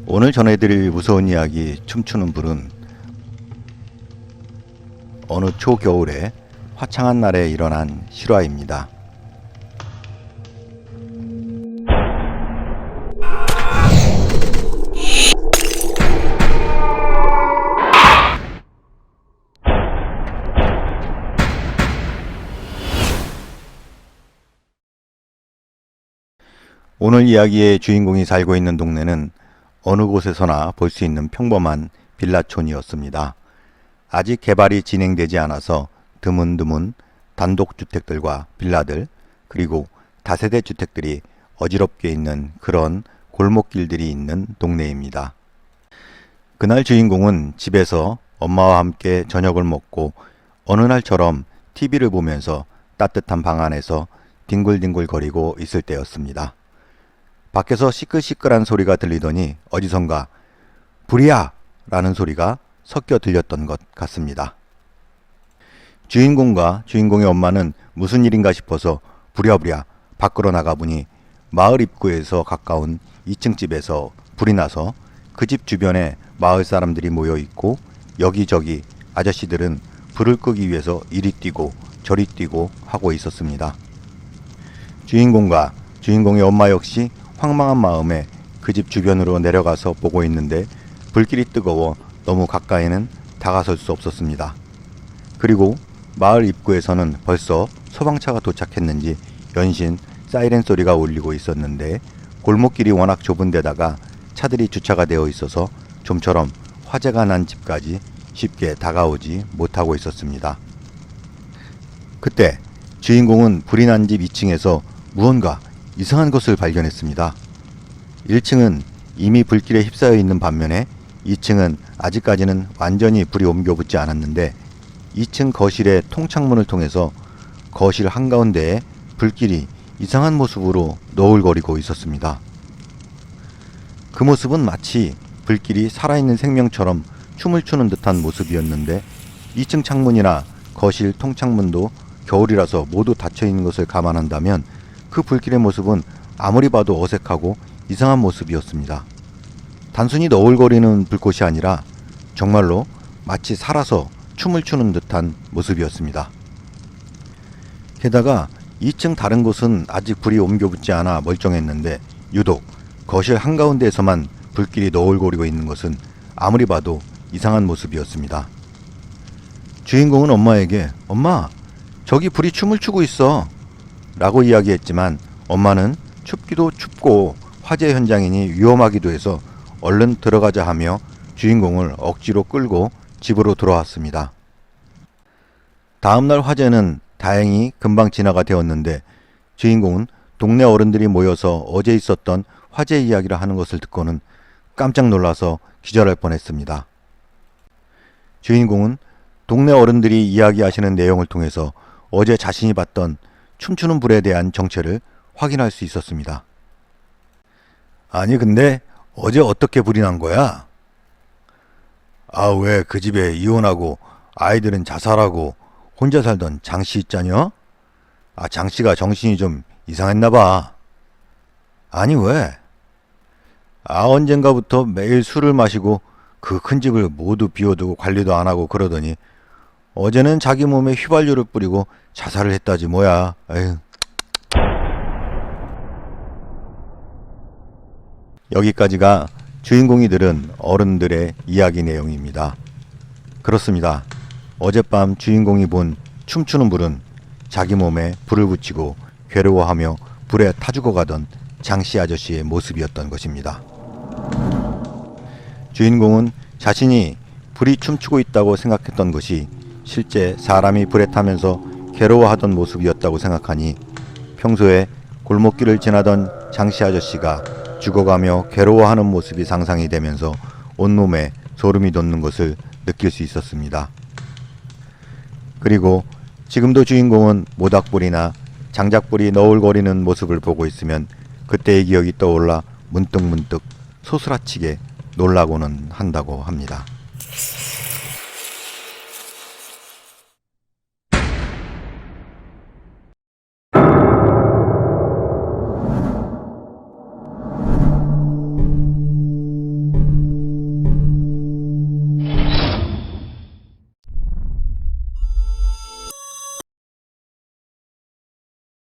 오늘 전해드릴 무서운 이야기 춤추는 불은 어느 초겨울에 화창한 날에 일어난 실화입니다. 오늘 이야기의 주인공이 살고 있는 동네는 어느 곳에서나 볼 수 있는 평범한 빌라촌이었습니다. 아직 개발이 진행되지 않아서 드문드문 단독주택들과 빌라들 그리고 다세대 주택들이 어지럽게 있는 그런 골목길들이 있는 동네입니다. 그날 주인공은 집에서 엄마와 함께 저녁을 먹고 어느 날처럼 TV를 보면서 따뜻한 방 안에서 뒹굴뒹굴거리고 있을 때였습니다. 밖에서 시끌시끌한 소리가 들리더니 어디선가 불이야! 라는 소리가 섞여 들렸던 것 같습니다. 주인공과 주인공의 엄마는 무슨 일인가 싶어서 부랴부랴 밖으로 나가보니 마을 입구에서 가까운 2층 집에서 불이 나서 그 집 주변에 마을 사람들이 모여 있고 여기저기 아저씨들은 불을 끄기 위해서 이리 뛰고 저리 뛰고 하고 있었습니다. 주인공과 주인공의 엄마 역시 황망한 마음에 그 집 주변으로 내려가서 보고 있는데 불길이 뜨거워 너무 가까이는 다가설 수 없었습니다. 그리고 마을 입구에서는 벌써 소방차가 도착했는지 연신 사이렌 소리가 울리고 있었는데 골목길이 워낙 좁은 데다가 차들이 주차가 되어 있어서 좀처럼 화재가 난 집까지 쉽게 다가오지 못하고 있었습니다. 그때 주인공은 불이 난 집 2층에서 무언가 이상한 것을 발견했습니다. 1층은 이미 불길에 휩싸여 있는 반면에 2층은 아직까지는 완전히 불이 옮겨붙지 않았는데 2층 거실의 통창문을 통해서 거실 한가운데에 불길이 이상한 모습으로 너울거리고 있었습니다. 그 모습은 마치 불길이 살아있는 생명처럼 춤을 추는 듯한 모습이었는데 2층 창문이나 거실 통창문도 겨울이라서 모두 닫혀있는 것을 감안한다면 그 불길의 모습은 아무리 봐도 어색하고 이상한 모습이었습니다. 단순히 너울거리는 불꽃이 아니라 정말로 마치 살아서 춤을 추는 듯한 모습이었습니다. 게다가 2층 다른 곳은 아직 불이 옮겨붙지 않아 멀쩡했는데 유독 거실 한가운데에서만 불길이 너울거리고 있는 것은 아무리 봐도 이상한 모습이었습니다. 주인공은 엄마에게 "엄마, 저기 불이 춤을 추고 있어" 라고 이야기했지만 엄마는 춥기도 춥고 화재 현장이니 위험하기도 해서 얼른 들어가자 하며 주인공을 억지로 끌고 집으로 돌아왔습니다. 다음날 화재는 다행히 금방 진화가 되었는데 주인공은 동네 어른들이 모여서 어제 있었던 화재 이야기를 하는 것을 듣고는 깜짝 놀라서 기절할 뻔했습니다. 주인공은 동네 어른들이 이야기하시는 내용을 통해서 어제 자신이 봤던 춤추는 불에 대한 정체를 확인할 수 있었습니다. "아니 근데 어제 어떻게 불이 난 거야?" "아, 왜 그 집에 이혼하고 아이들은 자살하고 혼자 살던 장씨 있잖여? 아, 장씨가 정신이 좀 이상했나 봐." "아니 왜?" "아, 언젠가부터 매일 술을 마시고 그 큰 집을 모두 비워두고 관리도 안 하고 그러더니 어제는 자기 몸에 휘발유를 뿌리고 자살을 했다지 뭐야. 에휴." 여기까지가 주인공이 들은 어른들의 이야기 내용입니다. 그렇습니다. 어젯밤 주인공이 본 춤추는 불은 자기 몸에 불을 붙이고 괴로워하며 불에 타 죽어가던 장씨 아저씨의 모습이었던 것입니다. 주인공은 자신이 불이 춤추고 있다고 생각했던 것이 실제 사람이 불에 타면서 괴로워하던 모습이었다고 생각하니 평소에 골목길을 지나던 장씨 아저씨가 죽어가며 괴로워하는 모습이 상상이 되면서 온몸에 소름이 돋는 것을 느낄 수 있었습니다. 그리고 지금도 주인공은 모닥불이나 장작불이 너울거리는 모습을 보고 있으면 그때의 기억이 떠올라 문득문득 소스라치게 놀라고는 한다고 합니다.